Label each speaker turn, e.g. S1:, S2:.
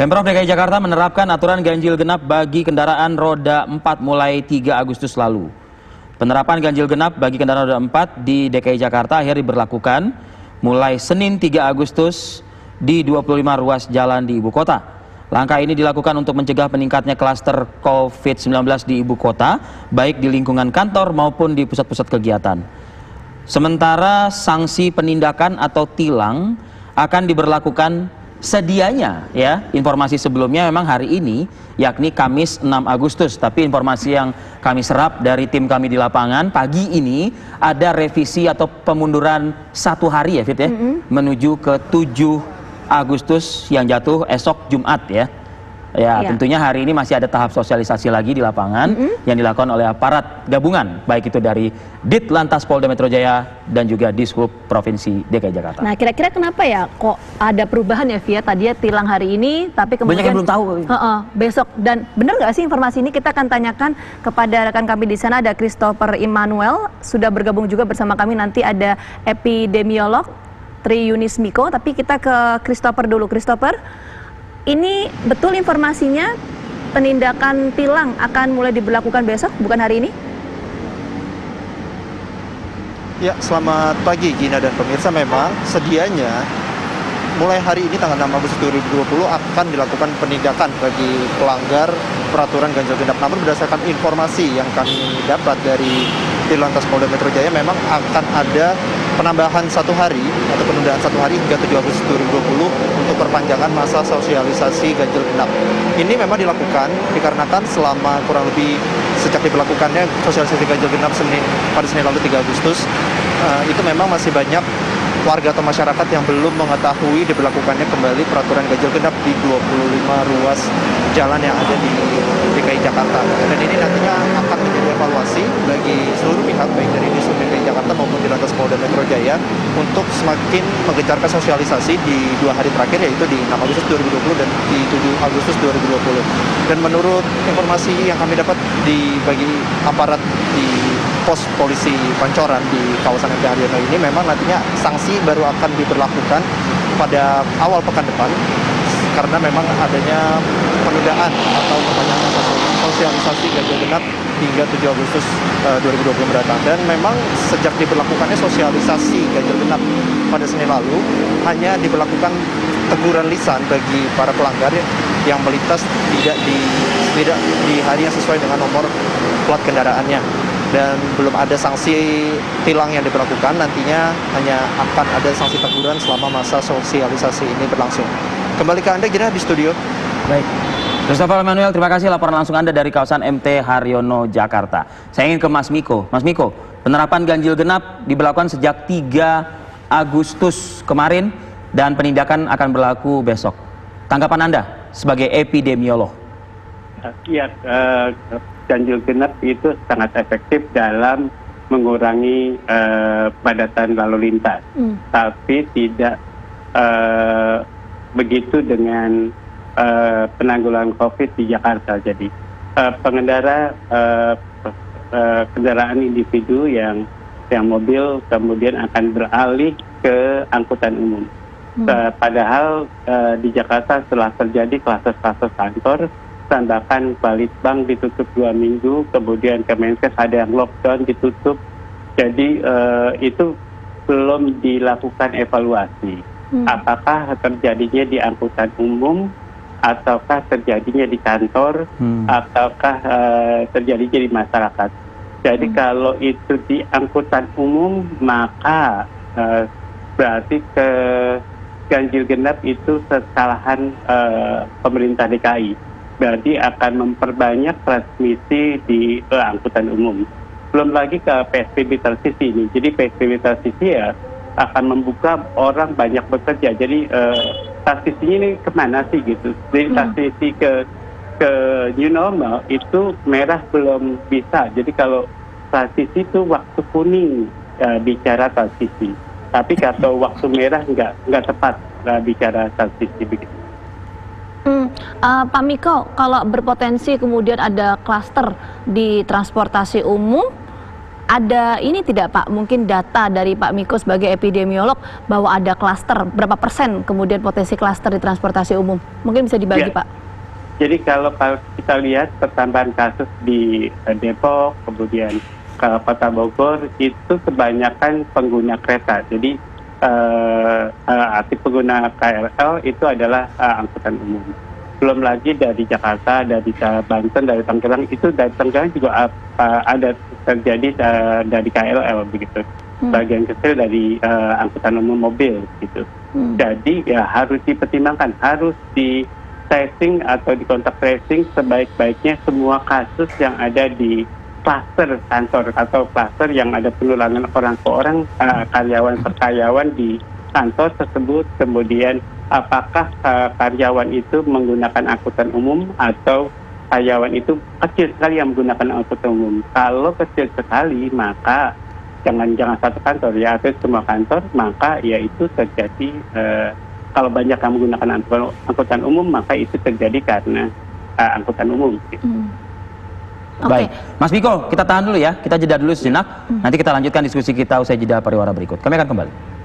S1: Pemprov DKI Jakarta menerapkan aturan ganjil genap bagi kendaraan roda 4 mulai 3 Agustus lalu. Penerapan ganjil genap bagi kendaraan roda 4 di DKI Jakarta akhirnya diberlakukan mulai Senin 3 Agustus di 25 ruas jalan di ibu kota. Langkah ini dilakukan untuk mencegah meningkatnya klaster COVID-19 di ibu kota, baik di lingkungan kantor maupun di pusat-pusat kegiatan. Sementara sanksi penindakan atau tilang akan diberlakukan sedianya, ya, informasi sebelumnya memang hari ini, yakni Kamis 6 Agustus. Tapi informasi yang kami serap dari tim kami di lapangan, pagi ini ada revisi atau pemunduran 1 hari ya Fit ya, menuju ke 7 Agustus yang jatuh esok Jumat ya. Ya, tentunya hari ini masih ada tahap sosialisasi lagi di lapangan yang dilakukan oleh aparat gabungan, baik itu dari Ditlantas Polda Metro Jaya dan juga Dishub Provinsi DKI Jakarta.
S2: Nah, kira-kira kenapa ya kok ada perubahan ya Via? Tadinya tilang hari ini, tapi kemudian
S1: banyak yang belum tahu.
S2: Besok. Dan benar nggak sih informasi ini? Kita akan tanyakan kepada rekan kami di sana, ada Christopher Immanuel, sudah bergabung juga bersama kami. Nanti ada epidemiolog Tri Yunis Miko, tapi kita ke Christopher dulu. Christopher, ini betul informasinya penindakan tilang akan mulai diberlakukan besok, bukan hari ini?
S3: Ya, selamat pagi Gina dan pemirsa. Memang sedianya mulai hari ini tanggal 6 Agustus 2020 akan dilakukan penindakan bagi pelanggar peraturan ganjil genap. Namun berdasarkan informasi yang kami dapat dari Ditlantas Polda Metro Jaya, memang akan ada penambahan 1 hari atau penundaan 1 hari hingga 7 Agustus 2020 untuk perpanjangan masa sosialisasi ganjil genap. Ini memang dilakukan dikarenakan selama kurang lebih sejak diberlakukannya sosialisasi ganjil genap pada Senin lalu 3 Agustus, itu memang masih banyak warga atau masyarakat yang belum mengetahui diberlakukannya kembali peraturan ganjil genap di 25 ruas jalan yang ada di DKI Jakarta. Dan ini nantinya akan menjadi evaluasi bagi seluruh pihak, baik dari Dishub DKI Jakarta maupun di Lantas Polda Metro Jaya, untuk semakin menggencarkan sosialisasi di 2 hari terakhir, yaitu di 6 Agustus 2020 dan di 7 Agustus 2020. Dan menurut informasi yang kami dapat bagi aparat di pos polisi Pancoran di kawasan MT Haryono ini, memang nantinya sanksi baru akan diberlakukan pada awal pekan depan karena memang adanya penundaan atau perpanjangan masa sosialisasi ganjil genap hingga 7 Agustus 2020 mendatang. Dan memang sejak diberlakukannya sosialisasi ganjil genap pada Senin lalu, hanya diberlakukan teguran lisan bagi para pelanggar yang melintas tidak di hari yang sesuai dengan nomor plat kendaraannya. Dan belum ada sanksi tilang yang diberlakukan, nantinya hanya akan ada sanksi teguran selama masa sosialisasi ini berlangsung. Kembali ke Anda, Gina, di studio.
S1: Baik. Christopher Immanuel, terima kasih laporan langsung Anda dari kawasan MT Haryono, Jakarta. Saya ingin ke Mas Miko. Mas Miko, penerapan ganjil genap diberlakukan sejak 3 Agustus kemarin dan penindakan akan berlaku besok. Tanggapan Anda sebagai epidemiolog?
S4: Ya, ganjil genap itu sangat efektif dalam mengurangi padatan lalu lintas, tapi tidak begitu dengan penanggulangan COVID di Jakarta. Jadi pengendara kendaraan individu yang mobil kemudian akan beralih ke angkutan umum. Padahal di Jakarta telah terjadi kluster-kluster kantor, bahkan Balitbank ditutup 2 minggu, kemudian Kemenkes ada yang lockdown ditutup. Jadi itu belum dilakukan evaluasi. Apakah terjadinya di angkutan umum, ataukah terjadinya di kantor, ataukah terjadinya di masyarakat. Jadi kalau itu di angkutan umum, maka berarti ganjil genap itu kesalahan pemerintah DKI. Berarti akan memperbanyak transmisi di angkutan umum. Belum lagi ke PSBB transisi ini. Jadi PSBB transisi ya akan membuka orang banyak bekerja. Jadi transisinya ini kemana sih gitu? Jadi transisi ke new normal itu merah belum bisa. Jadi kalau transisi itu waktu kuning bicara transisi. Tapi kalau waktu merah nggak tepat bicara transisi begitu.
S2: Pak Miko, kalau berpotensi kemudian ada klaster di transportasi umum, ada ini tidak Pak, mungkin data dari Pak Miko sebagai epidemiolog bahwa ada klaster, berapa persen kemudian potensi klaster di transportasi umum? Mungkin bisa dibagi
S4: Ya.
S2: Pak.
S4: Jadi kalau kita lihat pertambahan kasus di Depok, kemudian ke Kota Bogor, itu kebanyakan pengguna kereta. Jadi arti pengguna KRL itu adalah angkutan umum. Belum lagi dari Jakarta, dari Banten, dari Tangerang, itu dari Tangerang juga ada terjadi dari KRL begitu. Bagian kecil dari angkutan umum mobil gitu. Jadi ya harus dipertimbangkan, harus di tracing atau di kontak tracing sebaik-baiknya semua kasus yang ada di klaster kantor atau klaster yang ada penularan orang ke orang, karyawan per karyawan di kantor tersebut. Kemudian apakah karyawan itu menggunakan angkutan umum atau karyawan itu kecil sekali yang menggunakan angkutan umum. Kalau kecil sekali maka jangan satu kantor ya, atau semua kantor, maka ya itu terjadi kalau banyak yang menggunakan angkutan umum maka itu terjadi karena angkutan umum.
S1: Baik, Mas Miko, kita tahan dulu ya, kita jeda dulu sejenak. Nanti kita lanjutkan diskusi kita usai jeda pariwara berikut. Kami akan kembali.